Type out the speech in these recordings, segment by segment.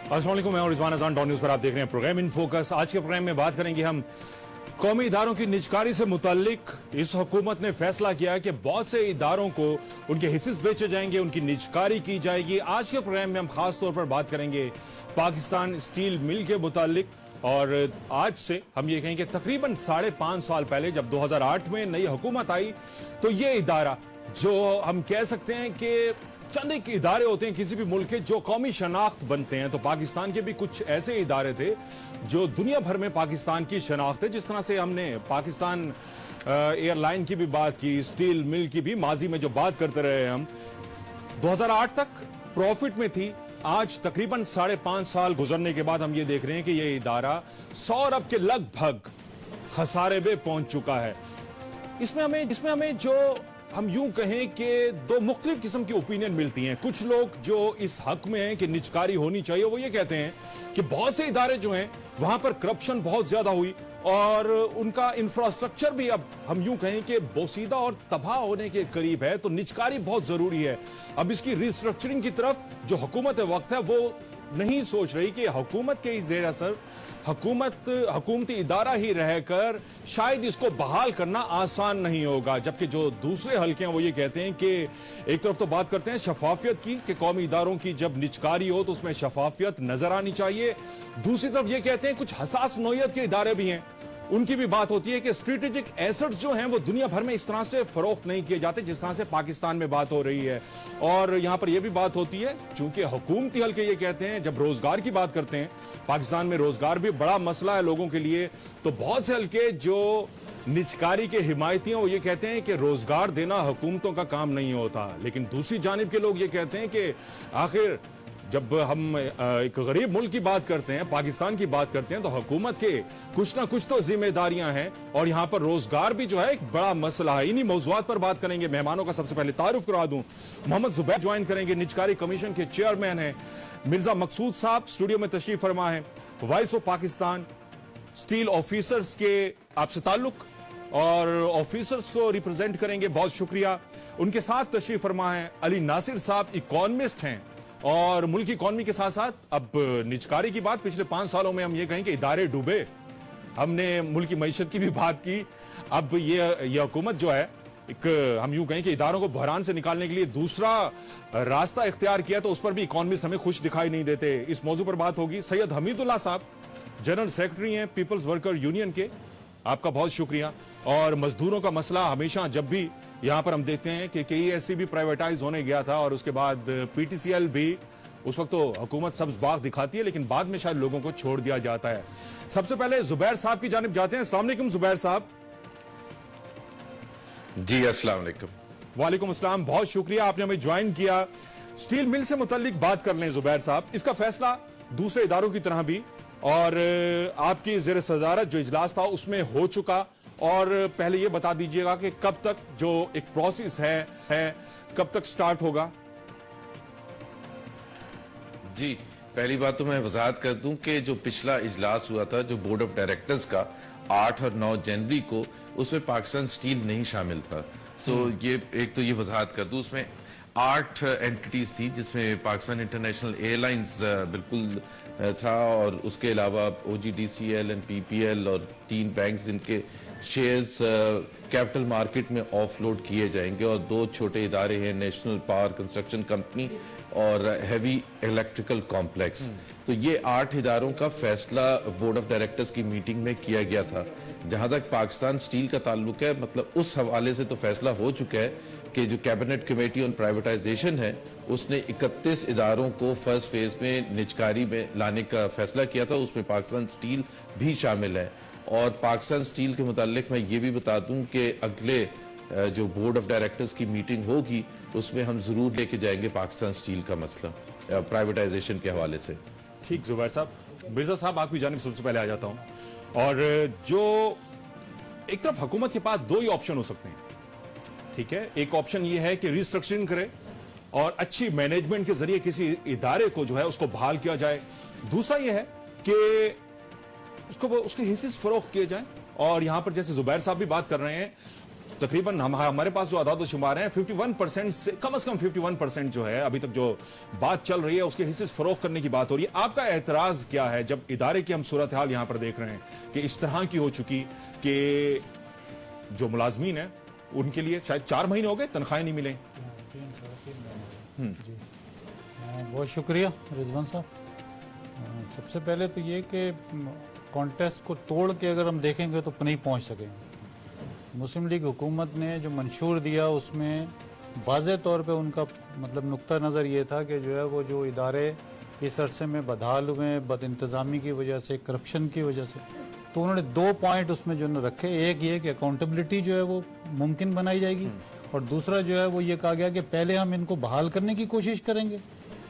अस्सलाम वालेकुम, मैं रिजवान अज़ान, डॉन न्यूज़ पर आप देख रहे हैं प्रोग्राम इन फोकस। आज के प्रोग्राम में बात करेंगे हम कौमी इदारों की निजकारी से मुताल्लिक। इस हुकूमत ने फैसला किया कि बहुत से इदारों को उनके हिस्से बेचे जाएंगे, उनकी निजकारी की जाएगी। आज के प्रोग्राम में हम खास तौर पर बात करेंगे पाकिस्तान स्टील मिल के मुताल्लिक। और आज से हम ये कहेंगे तकरीबन 5.5 साल पहले जब 2008 में नई हुकूमत आई, तो ये इदारा जो हम कह सकते हैं कि चंद एक इदारे होते हैं किसी भी मुल्क के जो कौमी शनाख्त बनते हैं, तो पाकिस्तान के भी कुछ ऐसे इदारे थे जो दुनिया भर में पाकिस्तान की शनाख्त है। जिस तरह से हमने पाकिस्तान एयरलाइन की भी बात की, स्टील मिल की भी माजी में जो बात करते रहे हम, 2008 तक प्रॉफिट में थी। आज तकरीबन 5.5 साल गुजरने के बाद हम ये देख रहे हैं कि ये इदारा 100 अरब के लगभग खसारे में पहुंच चुका है। इसमें हमें जो हम यूं कहें कि दो मुख्तलिफ किस्म की ओपिनियन मिलती हैं। कुछ लोग जो इस हक में हैं कि निजकारी होनी चाहिए, वो ये कहते हैं कि बहुत से इदारे जो हैं वहां पर करप्शन बहुत ज्यादा हुई और उनका इंफ्रास्ट्रक्चर भी अब हम यूं कहें कि बोसीदा और तबाह होने के करीब है, तो निजकारी बहुत जरूरी है। अब इसकी रिस्ट्रक्चरिंग की तरफ जो हुकूमत वक्त है वो नहीं सोच रही कि हुकूमत के जेर असर हुकूमती इदारा ही रहकर शायद इसको बहाल करना आसान नहीं होगा। जबकि जो दूसरे हल्के हैं वो ये कहते हैं कि एक तरफ तो बात करते हैं शफाफियत की कि कौमी इदारों की जब निजकारी हो तो उसमें शफाफियत नजर आनी चाहिए। दूसरी तरफ ये कहते हैं कुछ हसास नौयत के इदारे भी हैं, उनकी भी बात होती है कि स्ट्रेटेजिक एसेट्स जो हैं वो दुनिया भर में इस तरह से फरोख्त नहीं किए जाते जिस तरह से पाकिस्तान में बात हो रही है। और यहां पर यह भी बात होती है, चूंकि हुकूमती हल्के ये कहते हैं, जब रोजगार की बात करते हैं, पाकिस्तान में रोजगार भी बड़ा मसला है लोगों के लिए, तो बहुत से हल्के जो निजकारी के हिमायती हैं वो ये कहते हैं कि रोजगार देना हुकूमतों का काम नहीं होता। लेकिन दूसरी जानिब के लोग ये कहते हैं कि आखिर जब हम एक गरीब मुल्क की बात करते हैं, पाकिस्तान की बात करते हैं, तो हुकूमत के कुछ ना कुछ तो जिम्मेदारियां हैं और यहां पर रोजगार भी जो है एक बड़ा मसला है। इन्हीं मौजूआत पर बात करेंगे। मेहमानों का सबसे पहले तारुफ करा दूं, मोहम्मद जुबैर ज्वाइन करेंगे, निजकारी कमीशन के चेयरमैन हैं। मिर्जा मकसूद साहब स्टूडियो में तशरीफ फरमा है, voice of Pakistan steel officers के आपसे ताल्लुक और ऑफिसर्स को रिप्रेजेंट करेंगे, बहुत शुक्रिया। उनके साथ तशरीफ फरमा है अली नासिर साहब, इकोनॉमिस्ट हैं और मुल्क की इकॉनमी के साथ साथ अब निजकारी की बात, पिछले 5 सालों में हम ये कहें कि इदारे डूबे, हमने मुल्क की मईशत की भी बात की। अब ये हुकूमत जो है एक हम यूं कहें कि इदारों को बहरान से निकालने के लिए दूसरा रास्ता इख्तियार किया, तो उस पर भी इकॉनमिस्ट हमें खुश दिखाई नहीं देते। इस मौजू पर बात होगी। सैयद हमीदुल्लाह साहब जनरल सेक्रेटरी हैं पीपल्स वर्कर यूनियन के, आपका बहुत शुक्रिया। और मजदूरों का मसला हमेशा जब भी यहां पर हम देखते हैं कि KESC भी प्राइवेटाइज होने गया था और उसके बाद PTCL भी, उस वक्त तो हुकूमत सब्ज बाग दिखाती है लेकिन बाद में शायद लोगों को छोड़ दिया जाता है। सबसे पहले जुबैर साहब की जानिब जाते हैं। अस्सलाम वालेकुम जुबैर साहब। जी अस्सलाम वालेकुम। वालेकुम अस्सलाम, बहुत शुक्रिया आपने हमें ज्वाइन किया। स्टील मिल से मुतल्लिक बात कर लें जुबैर साहब। इसका फैसला दूसरे इदारों की तरह भी और आपकी ज़ेर सदारत जो इजलास था उसमें हो चुका, और पहले ये बता दीजिएगा कि कब तक जो एक प्रोसेस है कब तक स्टार्ट होगा? जी, पहली बात तो मैं वजाहत कर दूं कि जो पिछला इजलास हुआ था जो बोर्ड ऑफ डायरेक्टर्स का 8 और 9 जनवरी को, उसमें पाकिस्तान स्टील नहीं शामिल था। सो ये एक तो ये वजाहत कर दूं, उसमें 8 एंटिटीज थी जिसमें पाकिस्तान इंटरनेशनल एयरलाइंस बिल्कुल था और उसके अलावा OGDCL एंड PPL और 3 बैंक्स जिनके शेयर्स कैपिटल मार्केट में ऑफलोड किए जाएंगे, और 2 छोटे इदारे हैं, नेशनल पावर कंस्ट्रक्शन कंपनी और हैवी इलेक्ट्रिकल कॉम्प्लेक्स। तो ये 8 इदारों का फैसला बोर्ड ऑफ डायरेक्टर्स की मीटिंग में किया गया था। जहां तक पाकिस्तान स्टील का ताल्लुक है, मतलब उस हवाले से तो फैसला हो चुका है कि जो कैबिनेट कमेटी ऑन प्राइवेटाइजेशन है उसने 31 इदारों को फर्स्ट फेज में निजकारी में लाने का फैसला किया था, उसमें पाकिस्तान स्टील भी शामिल है। और पाकिस्तान स्टील के मुतालिक मैं ये भी बता दूं कि अगले जो बोर्ड ऑफ डायरेक्टर्स की मीटिंग होगी उसमें हम जरूर लेके जाएंगे पाकिस्तान स्टील का मसला प्राइवेटाइजेशन के हवाले से। ठीक जुबैर साहब। मिर्जा साहब आपकी जानिब सबसे पहले आ जाता हूं। और जो एक तरफ हुकूमत के पास 2 ही ऑप्शन हो सकते हैं, ठीक है। एक ऑप्शन ये है कि रिस्ट्रक्चरिंग करे और अच्छी मैनेजमेंट के जरिए किसी इदारे को जो है उसको बहाल किया जाए। दूसरा यह है कि उसके हिस्से फरोख्त किए जाए। और यहां पर जैसे जुबैर साहब भी बात कर रहे हैं, तकरीबन हमारे पास जो आदाद शुमार हैं 51% से कम 51% जो है अभी तक जो बात चल रही है उसके हिस्से फरोख्त करने की बात हो रही है। आपका एतराज क्या है जब इदारे की हम सूरत हाल यहां पर देख रहे हैं कि इस तरह की हो चुकी कि जो मुलाजमीन है उनके लिए शायद 4 महीने हो गए तनख्वाहें नहीं मिले? 3 जी, बहुत शुक्रिया रिजवान साहब। सबसे पहले तो ये कि कॉन्टेस्ट को तोड़ के अगर हम देखेंगे तो नहीं पहुंच सकेंगे। मुस्लिम लीग हुकूमत ने जो मंशूर दिया उसमें वाज़ेह तौर पे उनका मतलब नुक्ता नज़र ये था कि जो है वो जो इदारे इस अरसे में बदहाल हुए बदइंतज़ामी की वजह से, करप्शन की वजह से, तो उन्होंने 2 पॉइंट उसमें जो है रखे। एक ये कि अकाउंटेबिलिटी जो है वो मुमकिन बनाई जाएगी और दूसरा जो है वो ये कहा गया कि पहले हम इनको बहाल करने की कोशिश करेंगे,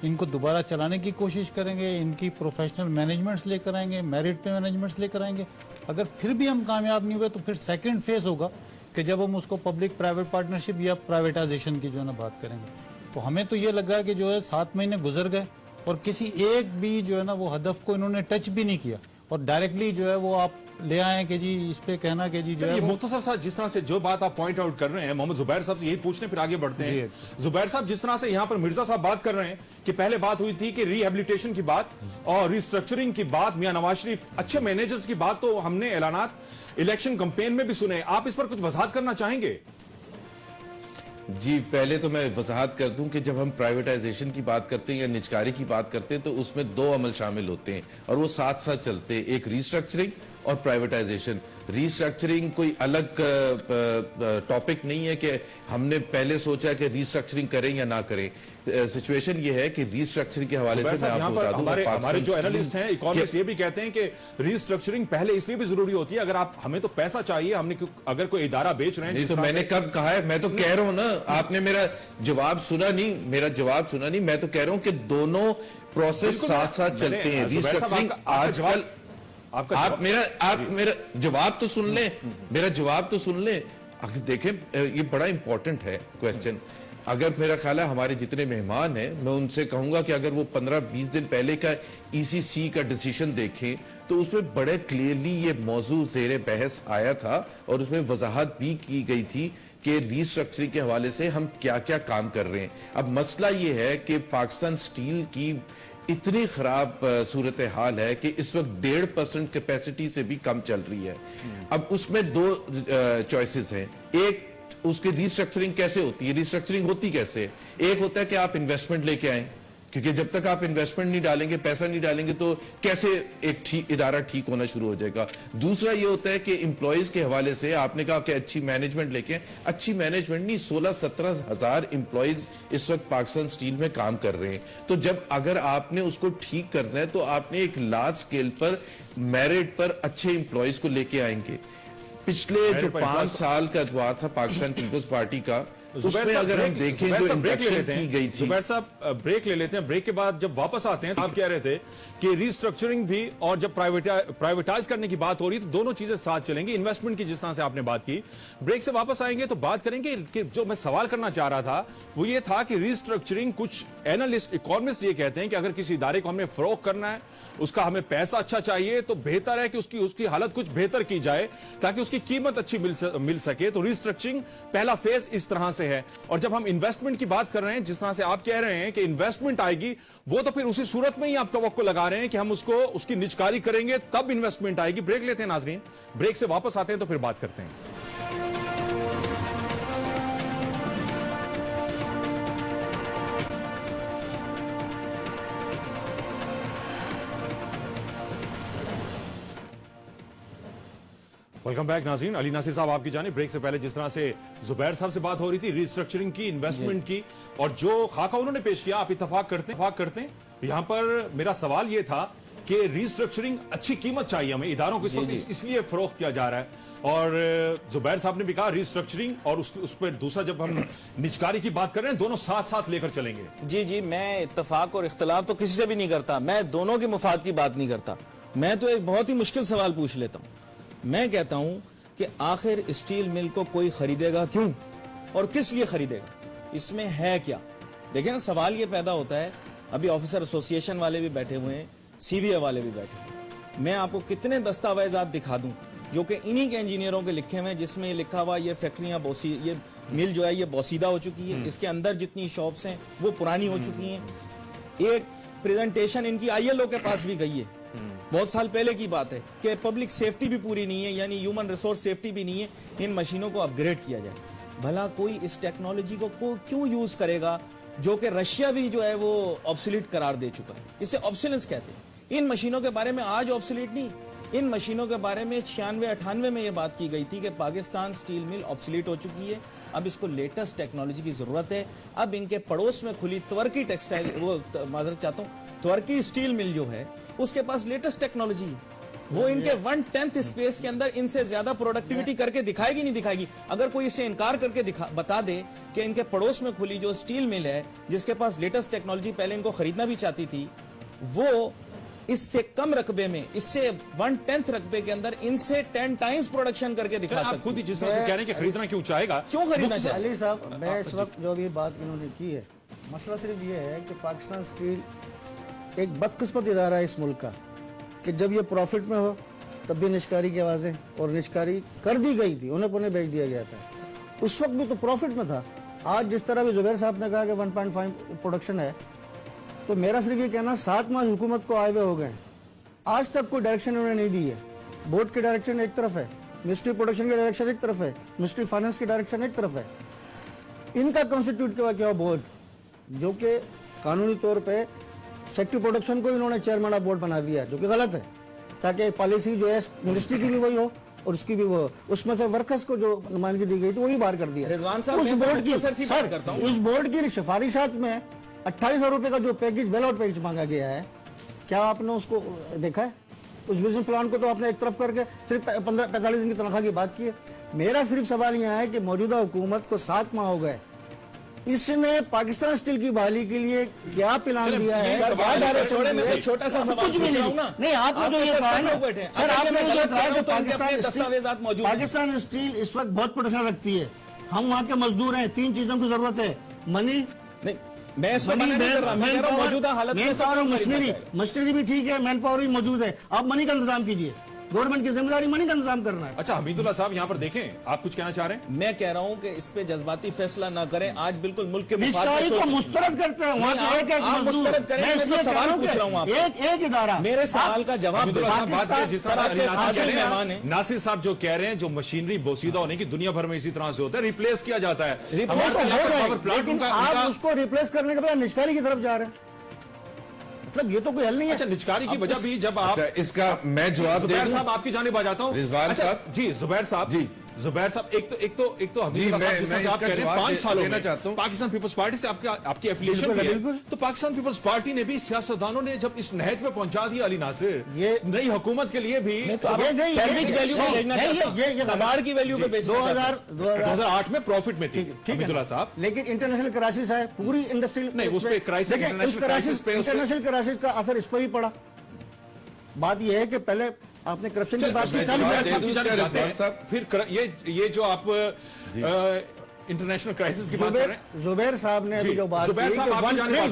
इनको दोबारा चलाने की कोशिश करेंगे, इनकी प्रोफेशनल मैनेजमेंट्स लेकर आएंगे, मेरिट पे मैनेजमेंट्स लेकर आएंगे। अगर फिर भी हम कामयाब नहीं हुए तो फिर सेकंड फेज होगा कि जब हम उसको पब्लिक प्राइवेट पार्टनरशिप या प्राइवेटाइजेशन की जो है ना बात करेंगे। तो हमें तो ये लग रहा है कि जो है 7 महीने गुजर गए और किसी एक भी जो है ना वो हदफ को इन्होंने टच भी नहीं किया और डायरेक्टली जो है वो आप ले आए कि जी इस पे कहना कि जी जो है मुख्तसर साहब जिस तरह से जो बात आप पॉइंट आउट कर रहे हैं मोहम्मद जुबैर साहब से यही पूछने फिर आगे बढ़ते हैं। जुबैर साहब जिस तरह से यहां पर मिर्जा साहब बात कर रहे हैं कि पहले बात हुई थी कि रिहेबिलिटेशन की बात और रिस्ट्रक्चरिंग की बात, मियां नवाज शरीफ अच्छे मैनेजर्स की बात तो हमने ऐलानात इलेक्शन कैंपेन में भी सुने, आप इस पर कुछ वजाहत करना चाहेंगे? जी, पहले तो मैं वजाहत कर दूं कि जब हम प्राइवेटाइजेशन की बात करते हैं या निजकारी की बात करते हैं तो उसमें 2 अमल शामिल होते हैं और वो साथ साथ चलते हैं, एक रिस्ट्रक्चरिंग और प्राइवेटाइजेशन। रिस्ट्रक्चरिंग कोई अलग टॉपिक नहीं है कि हमने पहले सोचा कि रिस्ट्रक्चरिंग करें या ना करें। सिचुएशन ये है कि रिस्ट्रक्चरिंग के हवाले से मैं आपको बता दूं, हमारे जो एनालिस्ट हैं, इकोनॉमिस्ट, ये भी कहते हैं कि रिस्ट्रक्चरिंग पहले इसलिए भी जरूरी होती है अगर आप हमें तो पैसा चाहिए, हमने अगर कोई इदारा बेच रहे हैं। नहीं तो मैंने कब कहा है, मैं तो कह रहा हूं ना, आपने मेरा जवाब सुना नहीं, मैं तो कह रहा हूं कि दोनों प्रोसेस साथ साथ चलते हैं। रिस्ट्रक्चरिंग आजकल आप मेरा जवाब तो सुन लें, मेरा जवाब तो सुन लें। देखें, ये बड़ा इंपॉर्टेंट है क्वेश्चन। अगर मेरा ख्याल है हमारे जितने मेहमान हैं, मैं उनसे कहूंगा कि अगर वो 15-20 दिन पहले का ईसीसी का डिसीजन देखें तो उसमें बड़े क्लियरली ये मौजू ज़ेरे बहस आया था और उसमें वजाहत भी की गई थी कि रिस्ट्रक्चरिंग के हवाले से हम क्या क्या काम कर रहे हैं। अब मसला ये है कि पाकिस्तान स्टील की इतनी खराब सूरत हाल है कि इस वक्त 1.5% कैपेसिटी से भी कम चल रही है। अब उसमें 2 चॉइसेस हैं। एक, उसकी रिस्ट्रक्चरिंग कैसे होती है? रिस्ट्रक्चरिंग होती कैसे? एक होता है कि आप इन्वेस्टमेंट लेके आए, क्योंकि जब तक आप इन्वेस्टमेंट नहीं डालेंगे, पैसा नहीं डालेंगे, तो कैसे एक इदारा ठीक होना शुरू हो जाएगा। दूसरा ये होता है कि एम्प्लॉयज के हवाले से आपने कहा कि अच्छी मैनेजमेंट लेके, अच्छी मैनेजमेंट नहीं, 16-17 हजार एम्प्लॉयज इस वक्त पाकिस्तान स्टील में काम कर रहे हैं। तो जब अगर आपने उसको ठीक करना है तो आपने एक लार्ज स्केल पर मेरिट पर अच्छे एम्प्लॉयज को लेके आएंगे। पिछले जो 5 साल का दौर था पाकिस्तान पीपल्स पार्टी का, उसमें अगर हम देखें जो इंडक्शन की गई थी। जुबैर साहब ब्रेक ले लेते हैं, ब्रेक के बाद जब वापस आते हैं तो आप कह रहे थे कि रिस्ट्रक्चरिंग भी और जब प्राइवेटाइज करने की बात हो रही है तो दोनों चीजें साथ चलेंगी। इन्वेस्टमेंट की जिस तरह से आपने बात की, ब्रेक से वापस आएंगे तो बात करेंगे कि जो मैं सवाल करना चाह रहा था वो ये था कि रिस्ट्रक्चरिंग, कुछ एनालिस्ट, इकोनॉमिस्ट ये कहते हैं कि अगर किसी इदारे को हमें फरोग करना है, उसका हमें पैसा अच्छा चाहिए, तो बेहतर है कि उसकी हालत कुछ बेहतर की जाए ताकि उसकी कीमत अच्छी मिल सके। तो रिस्ट्रक्चरिंग पहला फेज इस तरह से है। और जब हम इन्वेस्टमेंट की बात कर रहे हैं, जिस तरह से आप कह रहे हैं कि इन्वेस्टमेंट आएगी, वो तो फिर उसी सूरत में ही आप तवक्को लगा रहे हैं कि हम उसकी निजकारी करेंगे तब इन्वेस्टमेंट आएगी। ब्रेक लेते हैं नाजरीन, ब्रेक से वापस आते हैं तो फिर बात करते हैं। वेलकम बैक नाज़रीन, अली नासिर साहब आपकी जानिब। ब्रेक से पहले जिस तरह से जुबैर साहब से बात हो रही थी रिस्ट्रक्चरिंग की, इन्वेस्टमेंट की, और जो खाका उन्होंने पेश किया आप इत्तफाक करते हैं। यहां पर मेरा सवाल यह था कि रिस्ट्रक्चरिंग, अच्छी कीमत चाहिए हमें इदारों को, इसलिए फरोख्त किया जा रहा है। और जुबैर साहब ने भी कहा रिस्ट्रक्चरिंग और उस पर दूसरा जब हम निजकारी की बात कर रहे हैं, दोनों साथ साथ लेकर चलेंगे। जी, मैं इत्तफाक और इख्तिलाफ तो किसी से भी नहीं करता, मैं दोनों के मुफाद की बात नहीं करता। मैं तो एक बहुत ही मुश्किल सवाल पूछ लेता हूं। मैं कहता हूं कि आखिर स्टील मिल को कोई खरीदेगा क्यों और किस लिए खरीदेगा, इसमें है क्या? देखिए ना, सवाल ये पैदा होता है, अभी ऑफिसर एसोसिएशन वाले भी बैठे हुए हैं, सीवीए वाले भी बैठे हैं। मैं आपको कितने दस्तावेजात दिखा दूं जो कि इन्हीं के इंजीनियरों के लिखे हुए हैं, जिसमें ये लिखा हुआ ये फैक्ट्रियां ये मिल जो है ये बोसीदा हो चुकी है, इसके अंदर जितनी शॉप्स हैं वो पुरानी हो चुकी हैं। एक प्रेजेंटेशन इनकी ILO के पास भी गई है, बहुत साल पहले की बात है, कि पब्लिक सेफ्टी भी पूरी नहीं है, यानी ह्यूमन रिसोर्स सेफ्टी भी नहीं है, इन मशीनों को अपग्रेड किया जाए। भला कोई इस टेक्नोलॉजी को क्यों यूज करेगा जो कि रशिया भी जो है वो ऑब्सोलीट करार दे चुका है, इसे ऑब्सोलेंस कहते हैं। इन मशीनों के बारे में आज ऑब्सोलीट नहीं, इन मशीनों के बारे में 96-98 में ये बात की गई थी कि पाकिस्तान स्टील मिल ऑब्सोलीट हो चुकी है, अब इसको लेटेस्ट टेक्नोलॉजी की जरूरत है। अब इनके पड़ोस में खुली त्वर्की टेक्सटाइल माजरत चाहता हूँ त्वर्की स्टील मिल जो है उसके पास लेटेस्ट टेक्नोलॉजी है, वो इनके 1/10 स्पेस के अंदर इनसे ज्यादा प्रोडक्टिविटी करके दिखाएगी नहीं दिखाएगी। अगर कोई इसे इनकार करके बता दे कि इनके पड़ोस में खुली जो स्टील मिल है जिसके पास लेटेस्ट टेक्नोलॉजी पहले इनको खरीदना भी चाहती थी, वो इससे कम रकबे में, इससे 1/10 रकबे के अंदर इनसे 10 टाइम्स प्रोडक्शन करके दिखा आप सकते खुद ही जिस तरह से कह रहे हैं कि खरीदना क्यों चाहेगा, क्यों खरीदना चाहिए? अली साहब, मैं इस वक्त जो भी बात इन्होंने की है, मसला सिर्फ ये है कि पाकिस्तान स्टील एक बदकिस्मत इदारा है इस मुल्क का, कि जब ये प्रॉफिट में हो तब भी निष्कारी की आवाज़ें, और निष्कारी कर दी गई थी, उन्हें पुनः बेच दिया गया था, उस वक्त भी तो प्रॉफिट में था। आज जिस तरह भी जुबैर साहब ने कहा कि 1.5 प्रोडक्शन है, तो मेरा सिर्फ ये कहना 7 माह हुकूमत को आए हुए हो गए, आज तक कोई डायरेक्शन उन्होंने नहीं दी है। बोर्ड की डायरेक्शन एक तरफ है, मिनिस्ट्री प्रोडक्शन की डायरेक्शन एक तरफ है, मिनिस्ट्री फाइनेंस की डायरेक्शन एक तरफ है। इनका कॉन्स्टिट्यूट किया बोर्ड जो कि कानूनी तौर पे सेक्रेटरी प्रोडक्शन को इन्होंने चेयरमैन ऑफ बोर्ड बना दिया, जो कि गलत है, ताकि पॉलिसी जो है मिनिस्ट्री की भी वही हो और उसकी भी वो, उसमें से वर्कर्स को जो नुमाइंदगी दी गई थी वही बाहर कर दिया। रिजवान साहब, उस मैं बोर्ड की प्रोफेसर से बात करता हूं। उस बोर्ड की सिफारिशात में 28,000 रुपए का जो पैकेज, बेल आउट पैकेज मांगा गया है, क्या आपने उसको देखा है? उस बिजनेस प्लान को तो आपने एक तरफ करके सिर्फ 15-45 दिन की तनख्वाह की बात की है। मेरा सिर्फ सवाल यह है कि मौजूदा हुकूमत को 7 माह हो गए, इसने पाकिस्तान स्टील की बहाली के लिए क्या प्लान दिया है? छोटा सा सवाल कुछ भी नहीं। नहीं, आपने जो ये कहा ना सर, आपने जो कहा कि पाकिस्तान स्टील इस वक्त बहुत प्रोडक्शन रखती है, हम वहाँ के मजदूर हैं, 3 चीजों की जरूरत है, मनी, नहीं, मैं इसको मना नहीं कर रहा, मैं कह रहा हूं मौजूदा हालत में मशीनरी भी ठीक है, मैन पावर भी मौजूद है, आप मनी का इंतजाम कीजिए। गवर्नमेंट की जिम्मेदारी मनी का इंतजाम करना है। अच्छा हमीदुल्लाह साहब यहाँ पर देखें, आप कुछ कहना चाह रहे हैं? मैं कह रहा हूं कि इस पे जज्बाती फैसला ना करें, आज बिल्कुल मुल्क के निष्कारी को मुस्तरद करते हैं, वहाँ के एक मुस्तरद करें, मैं इसलिए सवाल पूछ रहा हूं आपसे। एक इदारा मेरे सवाल का जवाब दो। नासिर साहब जो कह रहे हैं, जो मशीनरी बोसीदा होने की दुनिया भर में इसी तरह से होता है, रिप्लेस किया जाता है, लेकिन आप उसको रिप्लेस करने के बाद निष्कारी की तरफ जा रहे हैं, मतलब ये तो कोई हल नहीं है। अच्छा, निष्कारी की वजह भी जब आप, इसका मैं जवाब दे जुबैर साहब आपकी जानिब आ जाता हूं। रिजवान साहब जी, जुबैर साहब जी, जुबैर साहब, एक तो जी, मैं आप कह रहे हैं 5 सालों में चाहता हूं। पाकिस्तान पीपल्स पार्टी से आपकी एफिलिएशन है, तो पाकिस्तान पीपल्स पार्टी ने भी, सियासतदानों ने जब इस नहज पे पहुंचा दिया अली नासिर, ये नई हुकूमत के लिए भी सैंडविच वैल्यू पे भेजना चाहता हूं, कबाड़ की वैल्यू पे भेजना चाहता हूं। 2008 में प्रॉफिट में थी हमीदुल्लाह साहब, लेकिन इंटरनेशनल क्राइसिस है, पूरी इंडस्ट्री नहीं, उस पे क्राइसिस, इंटरनेशनल क्राइसिस का असर इस पर भी पड़ा। बात यह है कि पहले आपने करप्शन की बात की, फिर ये जो आप इंटरनेशनल क्राइसिस की बात कर रहे हैं, जुबैर साहब ने अभी जो बात की,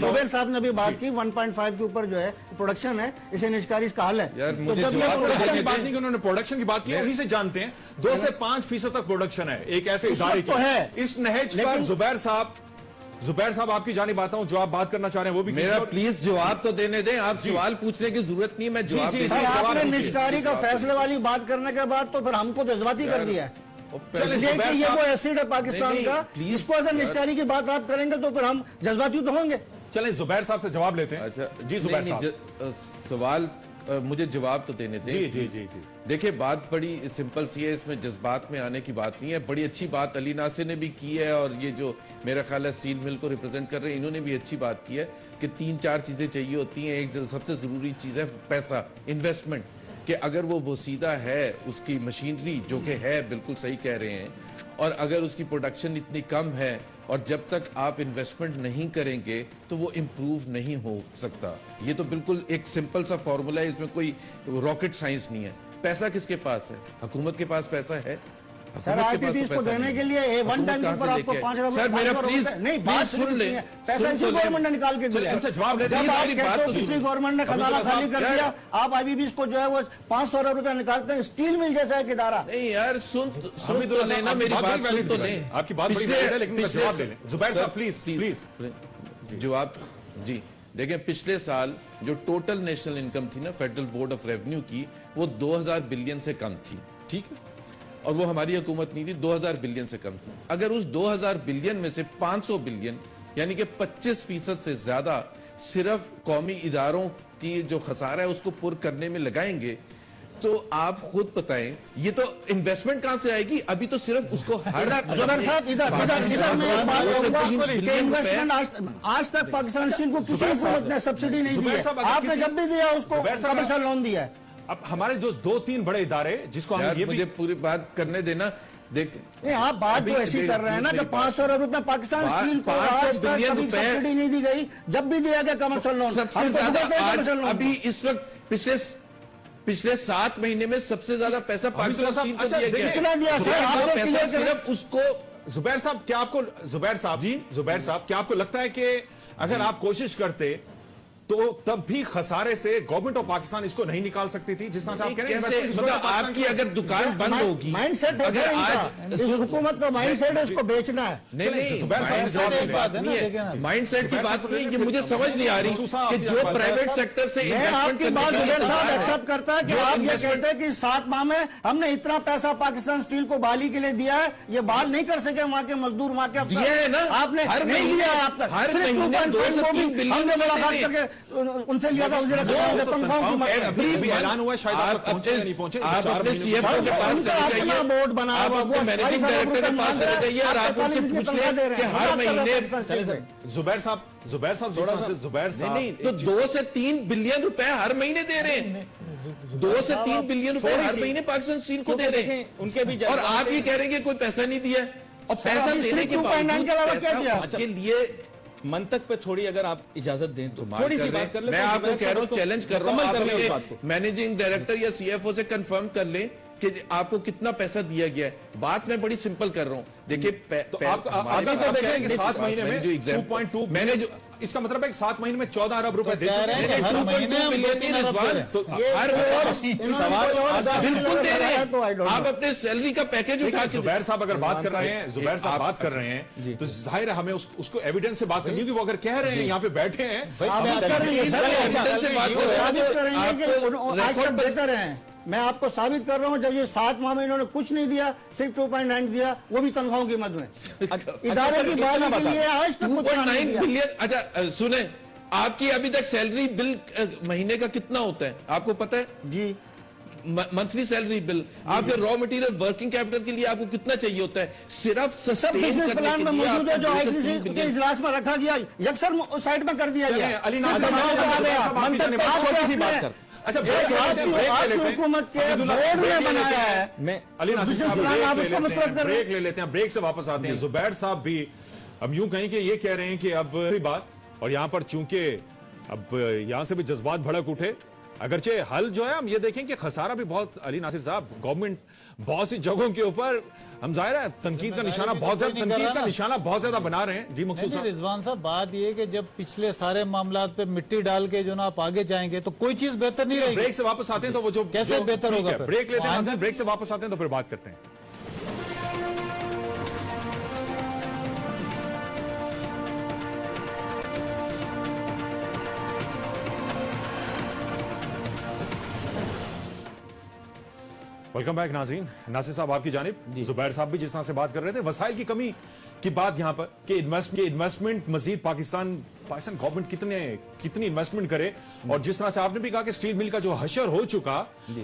जुबैर साहब ने अभी बात की 1.5 के ऊपर जो है प्रोडक्शन है, इसे निष्कारी का हाल है। तो जब ये प्रोडक्शन की बात नहीं की, उन्होंने प्रोडक्शन की बात की, उन्हीं से जानते हैं 2 से 5% तक प्रोडक्शन है एक ऐसे इदारे की है। इस नहज पर जुबैर साहब आपकी जानिब आता हूं, जो आप बात करना चाह रहे हैं वो भी मेरा प्लीज जवाब तो देने दें, आप सवाल पूछने की जरूरत नहीं, मैं जवाब आपने निष्कारी का फैसले वाली बात करने के बाद तो फिर हमको जज्बाती कर दिया है। ये वो एसिड है पाकिस्तान का, इसको अगर निष्कारी की बात आप करेंगे तो फिर हम जज्बाती तो होंगे। चलें जुबैर साहब से जवाब लेते हैं। अच्छा जी जुबैर साहब, सवाल मुझे जवाब तो देने दें। जी। देखिए, बात बड़ी सिंपल सी है, इसमें जज्बात में आने की बात नहीं है। बड़ी अच्छी बात अली नासिर ने भी की है, और ये जो मेरा ख्याल है स्टील मिल को रिप्रेजेंट कर रहे हैं, इन्होंने भी अच्छी बात की है कि 3-4 चीजें चाहिए होती हैं। एक सबसे जरूरी चीज है पैसा, इन्वेस्टमेंट, कि अगर वो बोसीदा है, उसकी मशीनरी जो कि है, बिल्कुल सही कह रहे हैं, और अगर उसकी प्रोडक्शन इतनी कम है, और जब तक आप इन्वेस्टमेंट नहीं करेंगे तो वो इम्प्रूव नहीं हो सकता। ये तो बिल्कुल एक सिंपल सा फॉर्मूला है, इसमें कोई रॉकेट साइंस नहीं है। पैसा किसके पास है? हुकूमत के पास पैसा है, सर आईपीपीएस को देने के लिए वन टाइम के ऊपर आपको 5 रुपए सर मेरा प्लीज नहीं बात सुन ले, पैसा इसी गवर्नमेंट ने निकाल के दिया। इनसे जवाब ले, जब आप मेरी कहते बात हो तो पिछली सुनो। गवर्नमेंट ने खजाना खाली कर दिया, आप आईपीपीएस को जो है वो 500 रुपए निकालते हैं, स्टील मिल जैसा एक इदारा। नहीं यार सुन हमें तो लेना, मेरी बात सुन तो ले। आपकी बात बड़ी वैलिड है, लेकिन मैं जवाब दे लें। जुबैर साहब प्लीज जवाब जी देखिए, पिछले साल जो टोटल नेशनल इनकम थी ना फेडरल बोर्ड ऑफ रेवेन्यू की, वो 2000 बिलियन से कम थी, ठीक है, और वो हमारी हुकूमत नहीं थी, 2000 बिलियन से कम थी। अगर उस 2000 बिलियन में से 500 बिलियन यानी कि 25% से ज्यादा सिर्फ कौमी इदारों की जो खसारा है उसको पुर करने में लगाएंगे, तो आप खुद बताएं ये तो इन्वेस्टमेंट कहां से आएगी? अभी तो सिर्फ उसको जुबैर साहब इधर मैं एक बात कहूंगा कि इन्वेस्टमेंट आज तक पाकिस्तान स्टील को किसी हुकूमत ने सब्सिडी नहीं दी जुबैर है। साहब, अगर आपने किसी- जब भी दिया उसको जुबैर साहब, कमर्शियल लोन दिया है। अब हमारे जो 2-3 बड़े इदारे जिसको हम यार ये मुझे भी पूरी बात करने देना। देख नहीं आप बात अभी तो ऐसी कर रहे हैं ना कि 500 रुपए पाकिस्तान स्टील को 500 आज तक बिलियन कभी रुपए- सब्सिडी नहीं दी गई, जब भी दिया गया कमर्शियल लोन सबसे हम तो ज्यादा देते हैं आज कमर्शियल लोन। अभी इस वक्त पिछले 7 महीने में सबसे ज्यादा पैसा पाकिस्तान साहब, स्टील को अच्छा, दिया गया है। कितना दिया सर? जुबैर आप साहब, तो पैसा क्लियर करें। सिर्फ उसको जुबैर साहब क्या आपको जुबैर साहब क्या आपको लगता है कि अगर आप कोशिश करते तो तब भी खसारे से गवर्नमेंट ऑफ पाकिस्तान इसको नहीं निकाल सकती थी, जिस तरह से आप कह रहे हैं कैसे investment मतलब पाकिस्तान आपकी की- अगर दुकान बंद होगी, माइंड सेट अगर अगर आज आज इस हुकूमत का माइंड सेट है उसको बेचना है। नहीं नहीं जुबैर साहब, माइंड जवाब सेट दे की रहे बात हैं। नहीं देखिए है, ना। माइंड सेट की जुबैर बात साहब, नहीं है, ये मुझे समझ नहीं आ रही साहब, कि जो आपकी प्राइवेट बात- सेक्टर से मैं investment आपकी करने बात के लिए जुबैर साहब तैयार है, एक्सेप्ट करता है कि जो आप ये investment- कहते हैं कि 7 माह में हमने इतना पैसा पाकिस्तान स्टील को बहाली के लिए दिया है, ये बहाल नहीं कर सके वहां के मजदूर, वहां के अफसर। दिया है ना? आपने हर नहीं महीने- दिया आप तक, हर सिर्फ महीने 2.5 2 से 3 बिलियन हमने मुलाकात दे रहे करके उनसे लिया था वज़ीर ख़ज़ाना से तनख्वाह की मदद। अभी ऐलान हुआ है, शायद आप तक पहुंचे या नहीं पहुंचे, आप 4 अपने महीने सीएफओ के पास उनका चले अपना जाइए, बोर्ड बना आप हुआ, अपने वो मैनेजिंग 28 डायरेक्टर के रुपए पास चले जाइए और आप उनसे इतनी पूछ तनख्वाह दे लें रहे कि हैं। हर आप चलो महीने पाकिस्तान स्टील से। जुबैर साहब जुबैर साहब नहीं तो 2 से 3 बिलियन रुपए हर महीने दे रहे हैं, 2 से 3 बिलियन रुपए हर महीने पाकिस्तान स्टील को दे रहे हैं, उनके भी और आप ये कह रहे हैं कि कोई पैसा नहीं दिया, और पैसा अभी देने के 2.9 के अलावा बावजूद क्या दिया? पैसा उसके लिए मंतक पे थोड़ी अगर आप इजाजत दें तो थोड़ी सी बात कर ले। मैं आपको कह रहा हूँ, चैलेंज कर रहा हूँ, आप कर ले उस बात अपने को। मैनेजिंग डायरेक्टर या सीएफओ से कंफर्म कर लें कि आपको कितना पैसा दिया गया है। बात मैं बड़ी सिंपल कर रहा हूँ, देखिए तो आप अभी तो देखें कि 7 महीने में 2.2 मैंने जो इसका मतलब है कि 7 महीने में 14 अरब रुपए दे कह चुके रहे हैं हैं। कि हर महीने हम 2-3 अरब दे रहे हैं। तो बिल्कुल दे रहे तो I हैं, don't know। आप अपने सैलरी का पैकेज उठा के जुबैर साहब अगर बात कर रहे हैं, जुबैर साहब आप- बात कर रहे हैं, तो जाहिर है हमें उसको एविडेंस से बात करनी है, क्योंकि वो अगर कह रहे हैं यहाँ पे बैठे हैं साबित करेंगे सर, एविडेंस से बात कर रहे हैं, साबित करेंगे कि आपको आज तक रिकॉर्ड बेहतर हैं। मैं आपको साबित कर रहा हूं, जब ये 7 माह में इन्होंने कुछ नहीं दिया, सिर्फ 2.9 दिया, वो भी तनख्वाहों की मद में। इदारे सर, की कितना बहाली के बता? लिए आज तक कुछ नहीं 2.9 दिया। बिलियन। अच्छा सुने, आपकी अभी तक सैलरी बिल महीने का कितना होता है आपको पता है? जी मंथली सैलरी बिल, आपके रॉ मटेरियल वर्किंग कैपिटल के लिए आपको कितना चाहिए होता है? सिर्फ सब sustain बिजनेस करने प्लान के में लिए मौजूद है, आपको जो 2 से आईसीसी 3 के बिलियन। इजलास में रखा गया, यकसर साइड में कर दिया गया। चलिए, अली नाज़िर सिर्फ साहब, जमाओ को आ गया। साहब, आपकी मंतक जानिब पास छोटी सी आपने- बात करते अच्छा जो आपकी हुकूमत के बोर्ड में बनाया है, मैं अली नाज़िर बिजनेस साहब, प्लान ब्रेक आप ले उसको लेते मुस्तरद हैं, कर रहे हैं। ब्रेक ले लेते हैं, ब्रेक से वापस आते हैं। जुबैर साहब भी हम यूं कहें कि ये कह रहे हैं कि अब बात, और यहां पर चूंकि अब यहां से भी जज्बात भड़क उठे, अगरचे हल जो है हम ये देखें कि खसारा भी बहुत, अली नासिर साहब, गवर्नमेंट बहुत सी जगहों के ऊपर हम जाहिर है तनकीद का निशाना बहुत ज्यादा, तनकीद का निशाना बहुत ज्यादा बना रहे हैं। जी मकसूद नहीं, साहब, रिजवान साहब, बात ये है कि जब पिछले सारे मामलात पे मिट्टी डाल के जो ना आप आगे जाएंगे तो कोई चीज बेहतर नहीं रहेगी। ब्रेक से वापस आते हैं तो वो जो कैसे जो- बेहतर ठीक होगा है, फिर? ब्रेक लेते हैं, वहाँ नाज़िर, ब्रेक से वापस आते हैं तो फिर बात करते हैं। वेलकम बैक नाज़रीन। नासिर साहब आपकी जानिब, जुबैर साहब भी जिस तरह से बात कर रहे थे, वसाइल की कमी की बात यहां पर कि इन्वेस्टमेंट मजीद पाकिस्तान गवर्नमेंट कितनी इन्वेस्टमेंट करे, और जिस तरह से आपने भी कहा कि स्टील मिल का जो हशर हो चुका,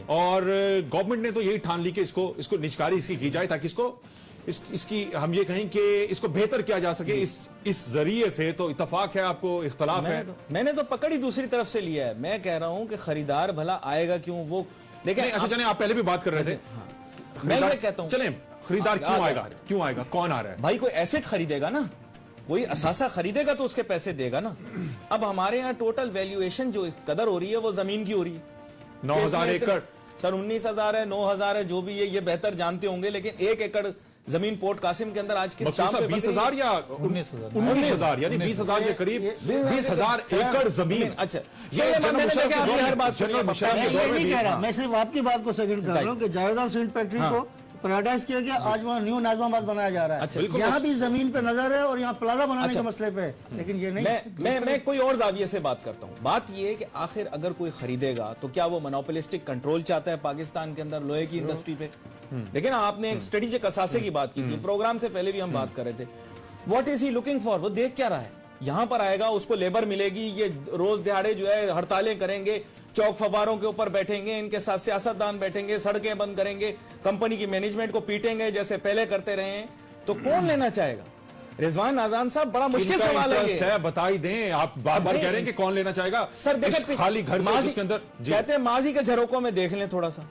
और गवर्नमेंट ने तो यही ठान ली कि इसको निचकारी इसकी की जाए, ताकि इसकी हम ये कहें कि इसको बेहतर किया जा सके इस जरिए से। तो इत्तफाक है, आपको इख्तलाफ है? मैंने तो पकड़ ही दूसरी तरफ से लिया है। मैं कह रहा हूं कि खरीदार भला आएगा क्यों, वो देखें। अच्छा चलें, आप पहले भी बात कर रहे थे, मैं ये कहता हूं, चलें, खरीदार क्यों आएगा, कौन आ रहा है? भाई कोई एसेट खरीदेगा ना, कोई असासा खरीदेगा तो उसके पैसे देगा ना। अब हमारे यहाँ टोटल वैल्यूएशन जो कदर हो रही है वो जमीन की हो रही है। 9,000 एकड़ सर 19,000 है, 9,000 है, जो भी है, ये बेहतर जानते होंगे, लेकिन 1 एकड़ जमीन पोर्ट कासिम के अंदर आज किस मकसूद साहब 20,000 या 19,000 यानी 20,000 के करीब 20,000 एकड़ जमीन। अच्छा, ये जनरल मुशर्रफ के दौर में, जनरल मुशर्रफ के दौर में नहीं भी कह रहा, मैं सिर्फ आपकी बात को सेकंड कर रहा हूँ कि जावेदार सीमेंट फैक्ट्री को प्राइवेटाइज किया गया, आज वहाँ न्यू नाजमाबाद बनाया जा रहा है। अच्छा, यहाँ भी जमीन पे नजर है और यहाँ प्लाजा बनाने के मसले पे, लेकिन ये नहीं। मैं कोई और जाविये से बात करता हूँ। बात ये है कि आखिर अगर कोई खरीदेगा तो क्या वो मोनोपोलिस्टिक कंट्रोल चाहता है पाकिस्तान के अंदर लोहे की इंडस्ट्री पे? लेकिन आपने एक स्ट्रेटेजिक असासे की बात की थी, प्रोग्राम से पहले भी हम बात कर रहे थे। What is he looking for? वो देख क्या रहा है? यहां पर आएगा, उसको लेबर मिलेगी, ये रोज दिहाड़े जो है हड़तालें करेंगे, चौक फवारों के ऊपर बैठेंगे, इनके साथ सियासतदान बैठेंगे, सड़कें बंद करेंगे, कंपनी की मैनेजमेंट को पीटेंगे जैसे पहले करते रहे हैं, तो कौन लेना चाहेगा? रिजवान आजान साहब, बड़ा मुश्किल सवाल है। बता ही दें, आप बार बार कह रहे हैं कि कौन लेना चाहेगा। सर देखिए खाली घर में उसके अंदर कहते हैं माजी के झरोकों में देख लें, थोड़ा सा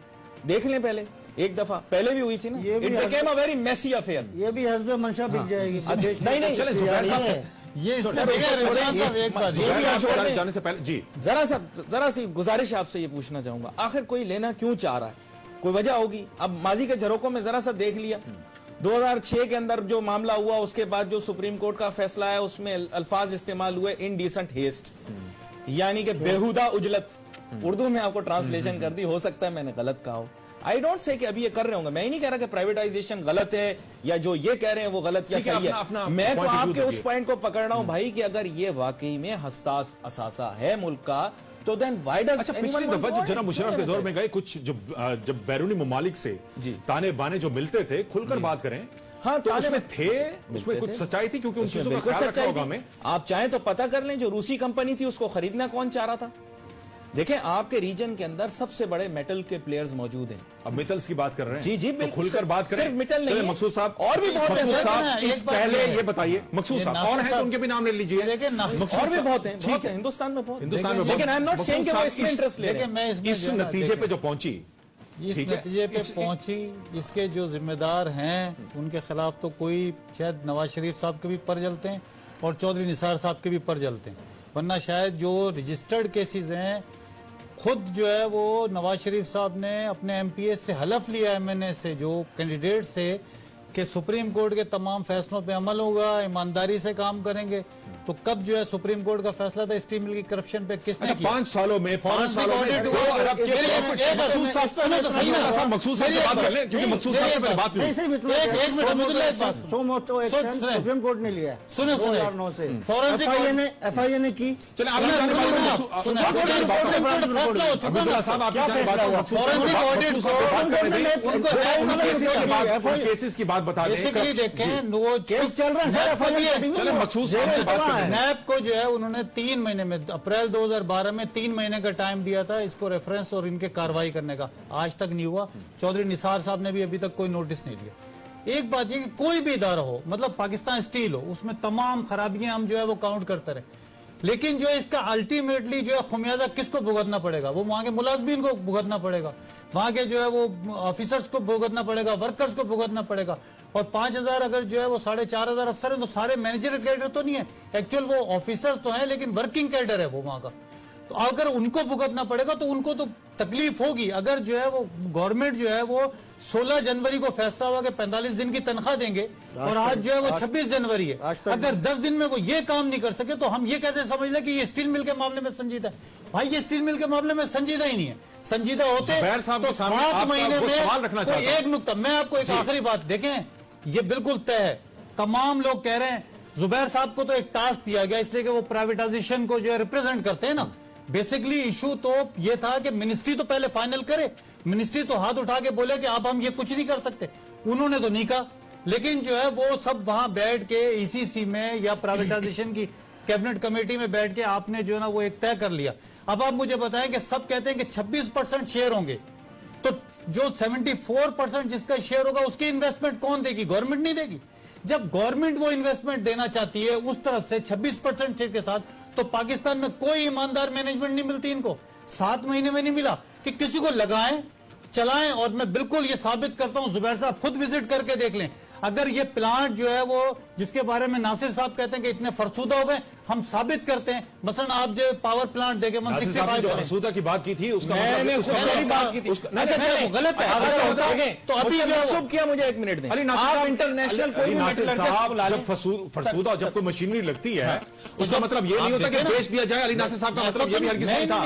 देख लें, पहले एक दफा पहले भी हुई थी ना, ये भी it became a very messy affair. ये भी हस्बे मंशा बिक जाएगी। नहीं चले जुबैर साहब ये जाने से पहले जी जरा सी गुजारिश आपसे ये पूछना चाहूंगा, आखिर कोई लेना क्यों चाह रहा है? कोई वजह होगी। अब माजी के झरोकों में जरा सा देख लिया, 2006 के अंदर जो मामला हुआ, उसके बाद जो सुप्रीम कोर्ट का फैसला है, उसमें अल्फाज इस्तेमाल हुए इनडिसेंट हेस्ट, यानी कि बेहुदा उजलत। उर्दू में आपको ट्रांसलेशन कर दी, हो सकता है मैंने गलत कहा हो। आई डोंट से कि अभी ये कर रहे होंगे, मैं ही नहीं कह रहा कि प्राइवेटाइजेशन गलत है या जो ये कह रहे हैं वो गलत या सही है। मैं तो आपके उस पॉइंट को पकड़ रहा हूं भाई कि अगर ये वाकई में हसास असासा है मुल्क का, तो देन व्हाई डज। अच्छा, पिछली दफा जब जनरल मुशर्रफ के दौर में गए, कुछ जब बैरूनी ममालिक से ताने बाने जो मिलते थे, खुलकर बात करें, हाँ, तो उसमें थे, उसमें कुछ सच्चाई थी, क्योंकि उन चीजों का ख्याल रखा होगा हमें। आप चाहें तो पता कर लें, जो रूसी कंपनी थी उसको खरीदना कौन चाह रहा था। देखें, आपके रीजन के अंदर सबसे बड़े मेटल के प्लेयर्स मौजूद हैं। अब मेटल्स की बात कर रहे हैं, जी जी, तो खुलकर बात करें। सिर्फ मेटल नहीं, मकसूद साहब और भी बहुत मकसूद हैं। साहब इस पहले ये बताइए, मकसूद साहब और हैं तो उनके भी नाम ले लीजिए। और भी बहुत हैं, ठीक है, हिंदुस्तान में बहुत, लेकिन आई एम नॉट सेइंग कि वो इसमें इंटरेस्ट ले रहे हैं। इस नतीजे पे जो पहुंची, इस नतीजे पे पहुंची, इसके जो जिम्मेदार हैं उनके खिलाफ तो कोई, शायद नवाज शरीफ साहब के भी पर जलते हैं और चौधरी निसार साहब के भी पर जलते हैं, वरना शायद जो रजिस्टर्ड केसेस हैं, खुद जो है वो नवाज शरीफ साहब ने अपने एमपीएस से हलफ लिया, एमएनए से, जो कैंडिडेट से, कि सुप्रीम कोर्ट के तमाम फैसलों पे अमल होगा, ईमानदारी से काम करेंगे। तो कब जो है सुप्रीम कोर्ट का फैसला था स्टील मिल की करप्शन पे, किसने किया? 5 सालों में 5 सालों में 2 अरब के मकसूद साहब से बात कर लें, क्योंकि मकसूद साहब से पहले बात हुई। सुप्रीम कोर्ट ने लिया, सुने 2009 से फॉरेंसिक ने की। चलिए केसेस की बात बता बेसिकली देखें, वो केस चल रहा है, चले मकसूद साहब से बात करें। नैब को जो है उन्होंने 3 महीने में, अप्रैल 2012 में 3 महीने का टाइम दिया था इसको रेफरेंस और इनके कार्रवाई करने का, आज तक नहीं हुआ। चौधरी निसार साहब ने भी अभी तक कोई नोटिस नहीं दिया। एक बात ये कि कोई भी इदारा हो, मतलब पाकिस्तान स्टील हो, उसमें तमाम खराबियां हम जो है वो काउंट करते रहे, लेकिन जो इसका अल्टीमेटली जो है खुमियाजा किसको भुगतना पड़ेगा? वो वहां के मुलाजमीन को भुगतना पड़ेगा, वहां के जो है वो ऑफिसर्स को भुगतना पड़ेगा, वर्कर्स को भुगतना पड़ेगा। और 5,000 अगर जो है वो 4,500 अफसर है, तो सारे मैनेजर कैडर तो नहीं है, एक्चुअल वो ऑफिसर्स तो हैं, लेकिन वर्किंग कैडर है वो वहां का। तो अगर उनको भुगतना पड़ेगा तो उनको तो तकलीफ होगी। अगर जो है वो गवर्नमेंट जो है वो 16 जनवरी को फैसला हुआ कि 45 दिन की तनख्वाह देंगे, और आज जो है वो 26 जनवरी है, अगर 10 दिन में वो ये काम नहीं कर सके तो हम ये कैसे समझ लें कि ये स्टील मिल के मामले में संजीदा है? भाई ये स्टील मिल के मामले में संजीदा ही नहीं है। संजीदा होते तो 7 महीने में। तो एक नुकता मैं आपको एक आखिरी बात देखें, ये बिल्कुल तय है, तमाम लोग कह रहे हैं, जुबैर साहब को तो एक टास्क दिया गया इसलिए कि वो प्राइवेटाइजेशन को जो है रिप्रेजेंट करते हैं ना। बेसिकली इशू तो ये था कि मिनिस्ट्री तो पहले फाइनल करे, मिनिस्ट्री तो हाथ उठा के बोले कि अब हम ये कुछ नहीं कर सकते, उन्होंने तो नहीं कहा। लेकिन जो है वो सब वहां बैठ के ईसीसी में या प्राइवेटाइजेशन की कैबिनेट कमेटी में बैठ के आपने जो है ना वो एक तय कर लिया। अब आप मुझे बताएं कि सब कहते हैं कि 26% शेयर होंगे, तो जो 74% जिसका शेयर होगा उसकी इन्वेस्टमेंट कौन देगी? गवर्नमेंट नहीं देगी। जब गवर्नमेंट वो इन्वेस्टमेंट देना चाहती है उस तरफ से 26% शेयर के साथ, तो पाकिस्तान में कोई ईमानदार मैनेजमेंट नहीं मिलती इनको। 7 महीने में नहीं मिला कि किसी को लगाएं, चलाएं। और मैं बिल्कुल ये साबित करता हूं, जुबैर साहब खुद विजिट करके देख लें, अगर ये प्लांट जो है वो जिसके बारे में नासिर साहब कहते हैं कि इतने फरसूदा हो गए, हम साबित करते हैं। मसलन आप जो पावर प्लांट देखे नासिर साहब ने जो 165 फरसूदा की बात की थी उसका मैंने मतलब उसको पहले बात की थी। वो गलत है। तो अभी मंसूब किया, मुझे 1 मिनट दें। अली नासिर आप साहब, इंटरनेशनल कोई अली भी नासिर मेटलर्जिस्ट साहब, बुला लें। जब फरसूदा जब कोई मशीनरी लगती है उसका मतलब ये नहीं होता कि बेच दिया जाए। अली नासिर साहब का मतलब ये भी हरगिज़ नहीं था,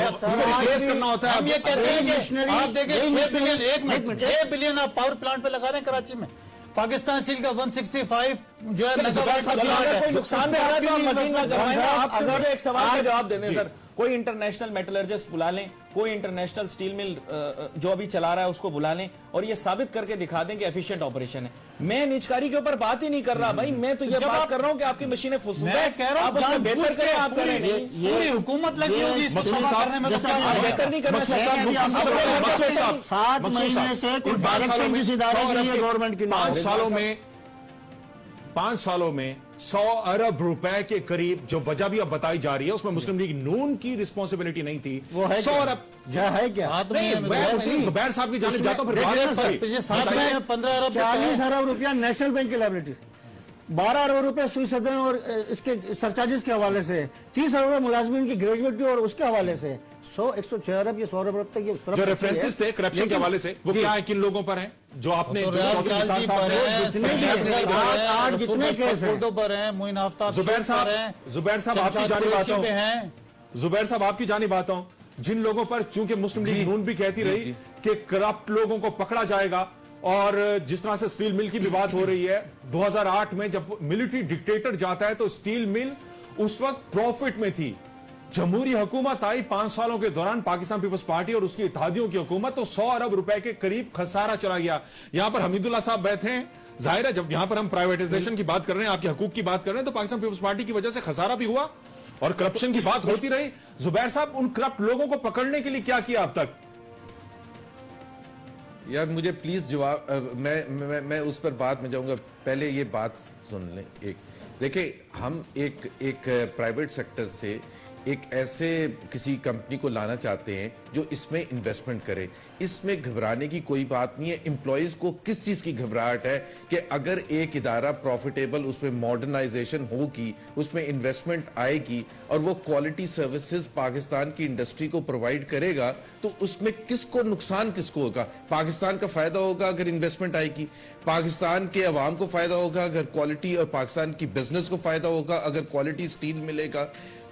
उसको रिप्लेस करना होता है। हम ये कहते हैं कि आप देखिए 6 बिलियन 6 बिलियन आप पावर प्लांट पे लगा रहे हैं कराची में। पाकिस्तान स्टील का 165 जो है मेगावाट का प्लांट है। कोई नुकसान में आ रहा है तो आप मशीन ना करवाएं। आप अगर एक सवाल का जवाब देने सर, कोई इंटरनेशनल मेटलर्जिस्ट बुला लें, कोई इंटरनेशनल स्टील मिल जो अभी चला रहा है उसको बुला लें और ये साबित करके दिखा दें कि एफिशिएंट ऑपरेशन है। मैं निजकारी के ऊपर बात ही नहीं कर रहा भाई, मैं तो ये बात कर रहा हूं कि आपकी मशीनें फुसूद है, मैं कह रहा हूं आप उसमें बेहतर करें, आप करें नहीं। पूरी हुकूमत लगी होगी इसको सफा करने में, तो आप बेहतर नहीं करना मकसूद साहब, चाहिए। मकसूद साहब, 7 मकसूद साहब, महीने से कोई इन 5 डायरेक्शन सालों में किस इदारे 100 की अरब है गवर्नमेंट की? 5 सालों में 100 अरब रुपए के करीब जो वजह भी अब बताई जा रही है उसमें मुस्लिम लीग नून की रिस्पॉन्सिबिलिटी नहीं थी। वो है 100 अरब क्या है क्या? नहीं, मैं जुबैर साहब की जानिब जाता हूं, फिर बात करें। पिछले 7 में 15 अरब 40 अरब रुपया नेशनल बैंक की लायबिलिटी, 12 अरब रुपए सुई सदन और इसके सरचार्जेस के हवाले से, 30 अरब रुपए मुलाजमीन की ग्रेजुएटी और उसके हवाले से, 106 अरब या 100 अरब तक ये जो रेफरेंसेस थे करप्शन के हवाले से वो क्या है, किन लोगों पर हैं जो आपने जो चौधरी निसार साहब ने आज जितने केस हैं पर हैं, मोइन आफ्ताब जुबैर साहब, हैं, जुबैर साहब आपकी शमशाद जानिब कुरैशी आता पे हूं, हैं। जुबैर साहब आपकी जानिब आता हूं, जिन लोगों पर चूंकि मुस्लिम लीग नून भी कहती रही कि करप्ट लोगों को पकड़ा जाएगा और जिस तरह से स्टील मिल की भी बात हो रही है, 2008 में जब मिलिट्री डिक्टेटर जाता है तो स्टील मिल उस वक्त प्रॉफिट में थी। जमहूरी हुकूमत आई 5 सालों के दौरान, पाकिस्तान पीपल्स पार्टी और उसकी इत्तेहादियों की हुकूमत, तो 100 अरब रुपए के करीब खसारा चला गया। यहां पर हमीदुल्लाह साहब बैठे हैं, जाहिर है जब यहां पर हम प्राइवेटाइजेशन की बात कर रहे हैं, आपके हकूक की बात कर रहे हैं, तो पाकिस्तान पीपल्स पार्टी की वजह से खसारा भी हुआ और करप्शन की बात होती रही। जुबैर साहब, उन करप्ट लोगों को पकड़ने के लिए क्या किया अब तक? यार मुझे प्लीज जवाब, मैं उस पर बाद में जाऊंगा, पहले ये बात सुन लें। एक देखिए, हम एक प्राइवेट सेक्टर से एक ऐसे किसी कंपनी को लाना चाहते हैं जो इसमें इन्वेस्टमेंट करे। इसमें घबराने की कोई बात नहीं है। एम्प्लॉयज को किस चीज की घबराहट है कि अगर एक इदारा प्रॉफिटेबल, उसमें मॉडर्नाइजेशन होगी, उसमें इन्वेस्टमेंट आएगी और वो क्वालिटी सर्विसेज पाकिस्तान की इंडस्ट्री को प्रोवाइड करेगा, तो उसमें किसको नुकसान किसको होगा? पाकिस्तान का फायदा होगा अगर इन्वेस्टमेंट आएगी, पाकिस्तान के अवाम को फायदा होगा अगर क्वालिटी, और पाकिस्तान की बिजनेस को फायदा होगा अगर क्वालिटी स्टील मिलेगा।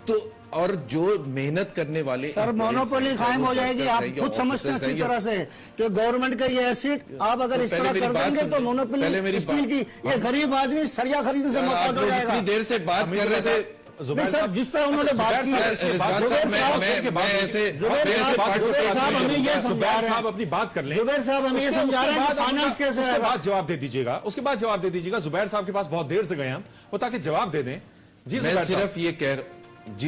तो और जो मेहनत करने वाले सर, मोनोपोली कायम हो जाएगी। आप खुद समझते हैं अच्छी तरह से कि गवर्नमेंट का ये एसेट आप अगर इस तरह कर देंगे तो मोनोपोली स्टील की, ये गरीब आदमी सरिया खरीदने से मोहताज हो जाएगा। इतनी देर से बात कर रहे थे नहीं सर, जिस तरह उन्होंने बात की, साहब अपनी बात कर लें। जुबैर साहब हमें ये समझा रहे हैं फाइनेंस कैसे उसके है। बाद जवाब दे दीजिएगा, उसके बाद जवाब दे दीजिएगा। जुबैर साहब के पास बहुत देर से गए हम, वो ताकि जवाब दे दें। जी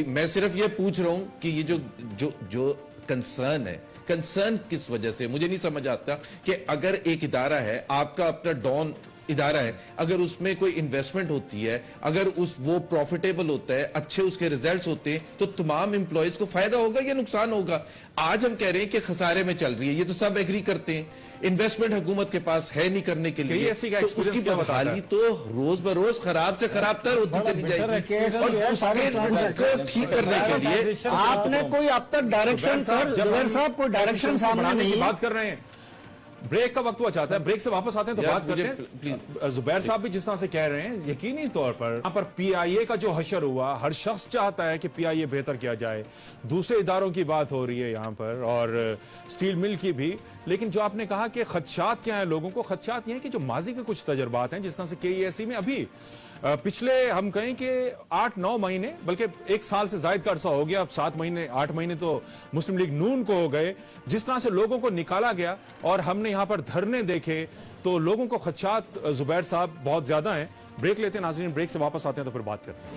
मैं सिर्फ ये पूछ रहा हूं कि ये जो कंसर्न है, कंसर्न किस वजह से, मुझे नहीं समझ आता कि अगर एक इदारा है, आपका अपना डॉन इदारा है, अगर उसमें कोई इन्वेस्टमेंट होती है, अगर वो प्रॉफिटेबल होता है, अच्छे उसके रिजल्ट्स होते हैं, तो तमाम एम्प्लॉयज को फायदा होगा या नुकसान होगा? आज हम कह रहे हैं कि खसारे में चल रही है, ये तो सब एग्री करते हैं। इन्वेस्टमेंट हुकूमत के पास है नहीं करने के लिए, तो उसकी बहाली तो रोज बरोज खराब से खराब तर होती चली जाएगी। और उसको ठीक करने के लिए आपने कोई अब तक डायरेक्शन, सर जुबैर साहब कोई डायरेक्शन सामने नहीं बात कर रहे हैं। ब्रेक का वक्त हुआ चाहता है, ब्रेक से वापस आते हैं तो बात करते हैं। जुबैर साहब भी जिस तरह से कह रहे हैं, यकीनी तौर पर यहाँ पर पीआईए का जो हशर हुआ, हर शख्स चाहता है कि पीआईए बेहतर किया जाए। दूसरे इदारों की बात हो रही है यहाँ पर और स्टील मिल की भी। लेकिन जो आपने कहा कि खदशात क्या है लोगों को, खदशात ये हैं कि जो माजी के कुछ तजर्बात हैं, जिस तरह से केईएसई में अभी पिछले हम कहें कि 8-9 महीने, बल्कि 1 साल से ज्यादा का अरसा हो गया, अब 7 महीने 8 महीने तो मुस्लिम लीग नून को हो गए, जिस तरह से लोगों को निकाला गया और हमने यहां पर धरने देखे, तो लोगों को खदशात जुबैर साहब बहुत ज्यादा हैं। ब्रेक लेते हैं नाज़रीन, ब्रेक से वापस आते हैं तो फिर बात करते हैं।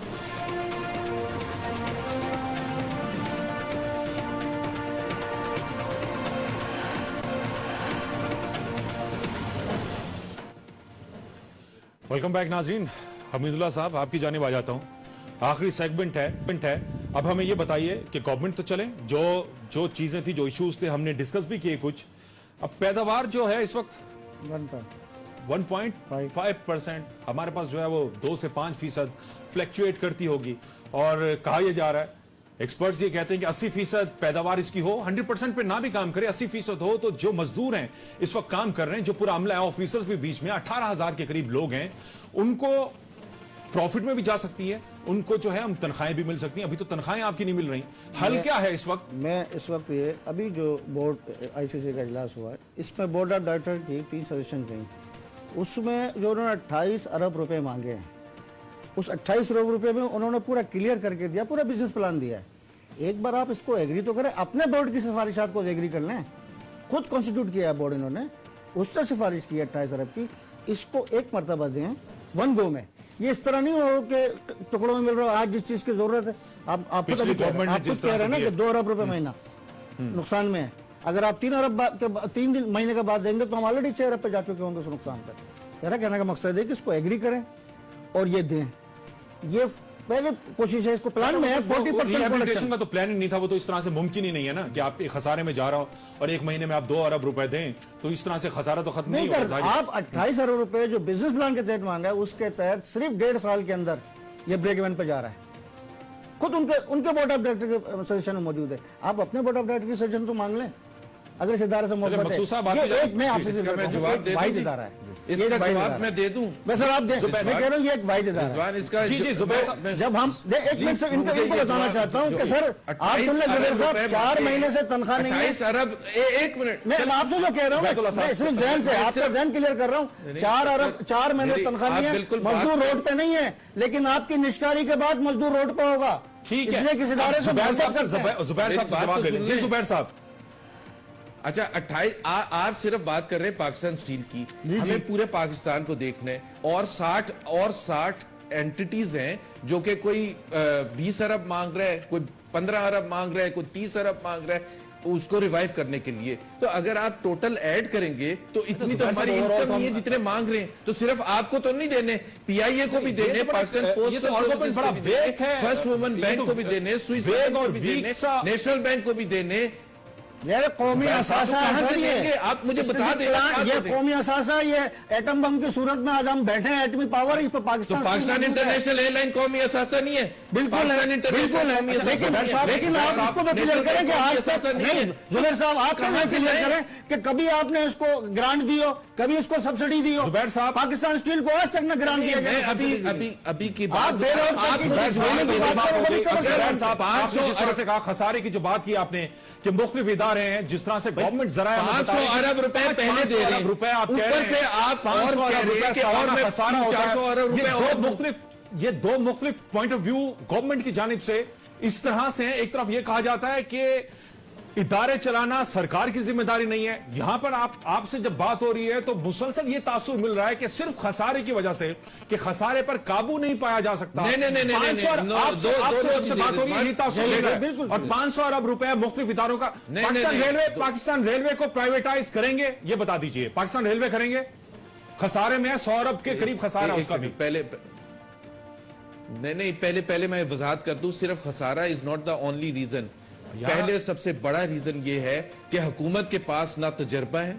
वेलकम बैक नाज़रीन। हमीदुल्लाह साहब, आपकी जानिब आ जाता हूं। आखिरी सेगमेंट है। अब हमें यह बताइए कि गवर्नमेंट तो चले, जो चीजें थी, जो इश्यूज थे, हमने डिस्कस भी किए कुछ। अब पैदावार जो है इस वक्त 1.5%, हमारे पास जो है वो 2 से 5% फ्लैक्चुएट करती होगी। और कहा यह जा रहा है, एक्सपर्ट्स ये कहते हैं कि 80% पैदावार इसकी हो, 100% पे ना भी काम करे, 80% हो, तो जो मजदूर हैं इस वक्त काम कर रहे हैं, जो पूरा अमला है, ऑफिसर्स भी बीच में 18,000 के करीब लोग हैं, उनको प्रॉफिट में भी जा सकती है, उनको जो है हम तनख्वाहें भी मिल सकती हैं। अभी तो तनख्वाहें आपकी नहीं मिल रही। हल क्या है इस वक्त? मैं इस वक्त ये अभी जो बोर्ड आईसीसी का इजलास हुआ है, इसमें बोर्ड ऑफ डायरेक्टर की 3 सजेशन गई। उसमें जो उन्होंने 28 अरब रुपए मांगे हैं, उस 28 अरब रुपए में उन्होंने पूरा क्लियर करके दिया, पूरा बिजनेस प्लान दिया है। एक बार आप इसको एग्री तो करें, अपने बोर्ड की सिफारिशात को एग्री कर लें। खुद कॉन्स्टिट्यूट किया है बोर्ड इन्होंने, उससे सिफारिश की है 28 अरब की, इसको एक मरतबा दें वन गो में। ये इस तरह नहीं हो कि टुकड़ों में मिल रहा है। आज जिस चीज की जरूरत है, आप खुद कह रहे हैं ना कि 2 अरब रुपए महीना नुकसान में है। अगर आप 3 अरब 3 महीने के बाद देंगे तो हम ऑलरेडी 6 अरब पे जा चुके होंगे उस नुकसान पर। मेरा कहने का मकसद है कि इसको एग्री करें और ये दें। ये पहले कोशिश है, इसको प्लान में है 40% का तो प्लान ही नहीं था। वो तो इस तरह से मुमकिन ही नहीं है ना कि आप एक खसारे में जा रहा हो और एक महीने में आप 2 अरब रुपए दें, तो इस तरह से खसारा तो खत्म नहीं होगा। आप 28 अरब रुपए जो बिजनेस प्लान के तहत मांगा है, उसके तहत सिर्फ 1.5 साल के अंदर ये ब्रेक इवन पे जा रहा है। खुद उनके बोर्ड ऑफ डायरेक्टर के सजेशन में मौजूद है। आप अपने बोर्ड ऑफ डायरेक्टर की सजेशन तो मांग लें अगर इस इदारे से मोहब्बत है। मैं आपसे वाहिद इदारा है, इसका जवाब मैं दे दूं। मैं सर आप मैं कह रहा हूँ ये एक वाहिद इदारा है। इसका जी जुबैर साहब, जब हम एक मिनट से इनको बताना चाहता हूँ कि सर आप सुन लें जुबैर साहब, 4 महीने से तनख्वाह नहीं है। 28 अरब 1 मिनट मैं आपसे जो कह रहा हूँ, मैं सिर्फ जहन से आपका जहन क्लियर कर रहा हूँ। 4 महीने तनख्वाह नहीं है, मजदूर रोड पे नहीं है, लेकिन आपकी निष्कारी के बाद मजदूर रोड पे होगा। ठीक है, इसलिए किसी इदारे से जुबैर साहब जी जुबैर साहब। अच्छा 28 आप सिर्फ बात कर रहे हैं पाकिस्तान स्टील की, हमें पूरे पाकिस्तान को देखना है। और 60 एंटिटीज हैं जो कि कोई 20 अरब मांग रहा है, कोई 15 अरब मांग रहा है, कोई 30 अरब मांग रहा है उसको रिवाइव करने के लिए। तो अगर आप टोटल ऐड करेंगे तो इतनी तो हमारी इनकम नहीं है जितने मांग रहे हैं। तो सिर्फ आपको तो नहीं देने, पीआईए को भी देने, पाकिस्तान पोस्ट बड़ा वेक है, फर्स्ट वुमन बैंक को भी देने, स्विस बैंक को भी देने, नेशनल बैंक को भी देने। ये कौमी असासा है, आप मुझे बता दें ये कौमी असासा, ये एटम बम की सूरत में आज हम बैठे हैं, एटमी पावर इस पर पाकिस्तान इंटरनेशनल एयरलाइन कौमी असासा नहीं है। बिल्कुल है, लेकिन आप इसको तो क्लियर करें कि आज तक नहीं। जुबैर साहब आप क्लियर करें कि कभी आपने इसको ग्रांट दी हो, कभी इसको सब्सिडी दी हो। जुबैर साहब, पाकिस्तान स्टील को आज तक न ग्रांट दिया गया। अभी की बात जिस तरह से कहा खसारे की जो बात की आपने कि मुख्तलिफ इदारे हैं, जिस तरह से गवर्नमेंट जरा 500 अरब रुपए पहले दे रहे हैं, रुपए आप कह ऊपर रहे से हैं आप 500 अरब रुपए से और में खसारा होता है। 400 अरब रुपए ये दो मुख्तलिफ पॉइंट ऑफ व्यू गवर्नमेंट की जानिब से इस तरह से है। एक तरफ यह कहा जाता है कि इदारे चलाना सरकार की जिम्मेदारी नहीं है। यहां पर आपसे जब बात हो रही है तो मुसलसल ये तासुर मिल रहा है कि सिर्फ खसारे की वजह से कि खसारे पर काबू नहीं पाया जा सकता। नहीं आपसे बात हो रही है, तासुर ले रहा है। और 500 अरब रुपए मुख्तलिफ इदारों का पाकिस्तान रेलवे को प्राइवेटाइज करेंगे, ये बता दीजिए। पाकिस्तान रेलवे करेंगे, खसारे में 100 अरब के करीब खसारा उसका भी। पहले मैं वजाहत कर दूं, सिर्फ खसारा is not the only reason. पहले सबसे बड़ा रीजन ये है कि हुकूमत के पास ना तजर्बा है,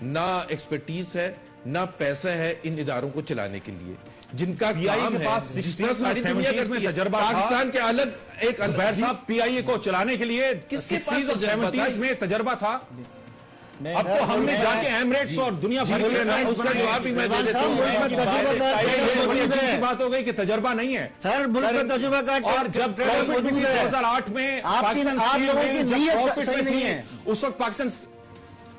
ना एक्सपर्टीज है, ना पैसा है इन इदारों को चलाने के लिए, जिनका काम है। सारी दुनिया में तजर्बा पाकिस्तान के अलग एक साहब पीआईए को चलाने के लिए 60s और 70s में तजर्बा था। अब तो हमने जाके एमिरेट्स और दुनिया भर के उसका जवाब भी मैं दे देता हूं। बात हो गई कि तजर्बा नहीं है सर, मुल्क में तजुर्बा का। और जब 2008 में पाकिस्तान आप लोगों की नीयत सही नहीं है उस वक्त पाकिस्तान।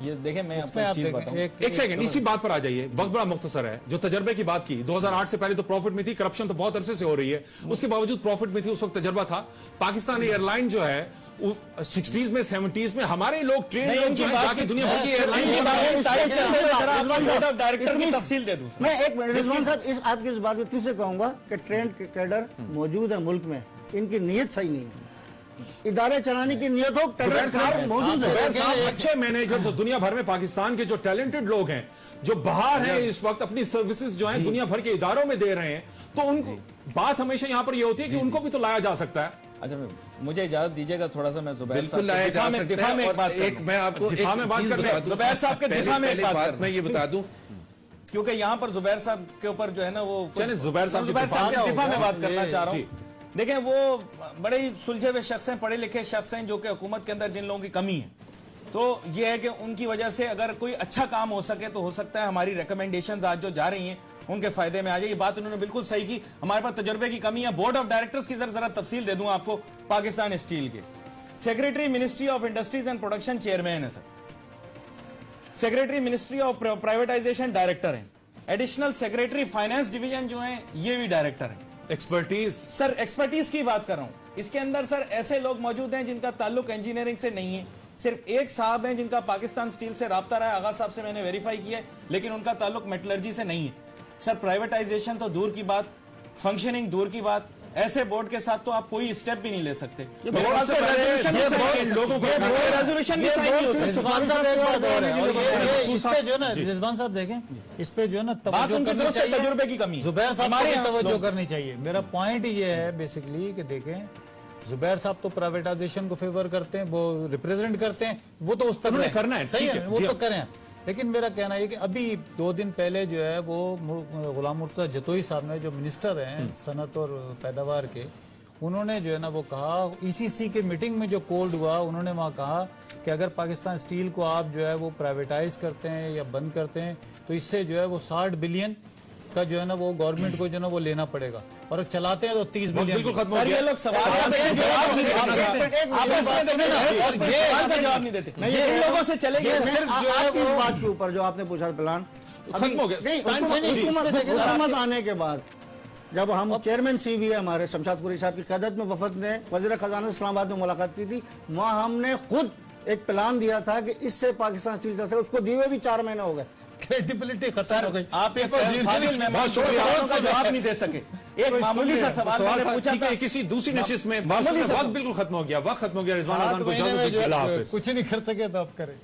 ये देखें, मैं आपको एक चीज बताऊं। एक सेकंड, इसी बात पर आ जाइए, वक्त बड़ा मुख्तसर है। जो तजर्बे की बात की, 2008 से पहले तो प्रॉफिट में थी, करप्शन तो बहुत अरसे से हो रही है, उसके बावजूद प्रॉफिट में थी, उस वक्त तजर्बा था। पाकिस्तान एयरलाइन जो है 60s में 70s में हमारे लोग ट्रेन लोग जो जाके दुनिया भर की एयरलाइन डायरेक्टर की तफसील दे दूं। मैं एक मिनट रिजवान साहब आपकी इस बात में फिर से कहूंगा कि ट्रेन के कैडर मौजूद है मुल्क में, इनकी नीयत सही नहीं है। इदारे चलाने की नियत हो, कैडर मौजूद है। अच्छे मैनेजर्स दुनिया भर में पाकिस्तान के जो टैलेंटेड लोग हैं, जो बाहर हैं इस वक्त अपनी सर्विसेज जो है दुनिया भर के इदारों में दे रहे हैं, तो उनको बात हमेशा यहां पर यह होती है कि उनको भी तो लाया जा सकता है। अच्छा, मुझे इजाजत दीजिएगा थोड़ा सा, मैं जुबैर बिल्कुल लाया जा सकता है। दिफा में एक बात मैं आपको दिफा में बात कर रहे हैं। जुबैर साहब के दिफा में एक बात मैं ये बता दूं, क्योंकि यहाँ पर जुबैर साहब के ऊपर जो है ना वो चलिए, जुबैर साहब की के दिफा में बात करना ये- चाह रहा जी। हूँ। देखें, वो बड़े ही सुलझे हुए शख्स हैं, पढ़े लिखे शख्स हैं, जो कि हुकूमत के अंदर जिन लोगों की कमी है, तो ये है कि उनकी वजह से अगर कोई अच्छा काम हो सके तो हो सकता है हमारी रिकमेंडेशंस आज जो जा रही हैं उनके फायदे में आ जाए। ये बात उन्होंने बिल्कुल सही की। हमारे पास तजुर्बे की कमी है। बोर्ड ऑफ डायरेक्टर्स की जरा तफसील दे दूं आपको। पाकिस्तान स्टील के secretary ministry of industries and production chairman है sir, secretary ministry of privatization director हैं, एडिशनल सेक्रेटरी फाइनेंस डिवीजन जो है ये भी डायरेक्टर हैं। एक्सपर्टीज सर एक्सपर्टीज की बात कर रहा हूं। इसके अंदर सर ऐसे लोग मौजूद हैं जिनका ताल्लुक इंजीनियरिंग से नहीं है। सिर्फ एक साहब हैं जिनका पाकिस्तान स्टील से राब्ता रहा है, आगा साहब से मैंने वेरीफाई किया है, लेकिन उनका ताल्लुक मेटलर्जी से नहीं है। सर प्राइवेटाइजेशन तो दूर की बात, फंक्शनिंग दूर की बात, ऐसे बोर्ड के साथ तो आप कोई स्टेप भी नहीं ले सकते। रेजोल्यूशन भी साइन नहीं हो सकती। रिजवान साहब एक बात और है, और ये इस पे जो है ना रिजवान साहब देखें, इस पे जो है ना बात तवज्जो उनकी करनी तरफ से चाहिए। तजुर्बे की कमी है। जुबैर साहब हमारे को यहाँ तवज्जो लोग- करनी चाहिए। मेरा पॉइंट ये है बेसिकली कि देखें, जुबैर साहब तो प्राइवेटाइजेशन को फेवर करते हैं, वो रिप्रेजेंट करते हैं, वो तो उस तक उन्होंने रहें। करना है, सही ठीक है, है, वो जी तो हाँ। करें। लेकिन मेरा कहना है कि अभी 2 दिन पहले जो है वो गुलाम मुर्तज़ा जतोई साहब ने, जो मिनिस्टर हैं सनत और पैदावार के, उन्होंने जो है ना वो कहा, ईसीसी के मीटिंग में जो कोल्ड हुआ, उन्होंने वहां कहा कि अगर पाकिस्तान स्टील को आप जो है वो प्राइवेटाइज करते हैं या बंद करते हैं तो इससे जो है वो 60 बिलियन का जो है ना वो गवर्नमेंट को जो है ना वो लेना पड़ेगा, और चलाते हैं तो 30 बिलियन। बिल्कुल खत्म हो सर ये गया। लोग सवाल का जवाब नहीं देते। आप इसमें देखें ना, सवाल का जवाब नहीं देते। ये इन लोगों से चले गए। सिर्फ जो है इस बात के ऊपर जो आपने पूछा प्लान खत्म हो गया। नहीं, नहीं, हुकूमत आने के बाद जब हम चेयरमैन सी भी है हमारे शमशाद कुरैशी साहब की क़यादत में वफद ने वज़ीर ख़ज़ाना इस्लामाबाद में मुलाकात की थी, वहां हमने खुद एक प्लान दिया था कि इससे पाकिस्तान स्टील चल सके। उसको दिए हुए भी 4 महीने हो गए। क्रेडिबिलिटी खत्म हो गई। आप एक फाजिल मेहमान सवालों का जवाब नहीं दे सके। एक मामूली सा सवाल मैंने पूछा ठीक था। है, किसी दूसरी नशिस्त में मामूली सा वक्त बिल्कुल खत्म हो गया। वक्त खत्म हो गया। रिजवान 7 खान को महीने में इजाजत जो दीजिए। अल्लाह हाफिज। कुछ नहीं कर सके तो आप करें।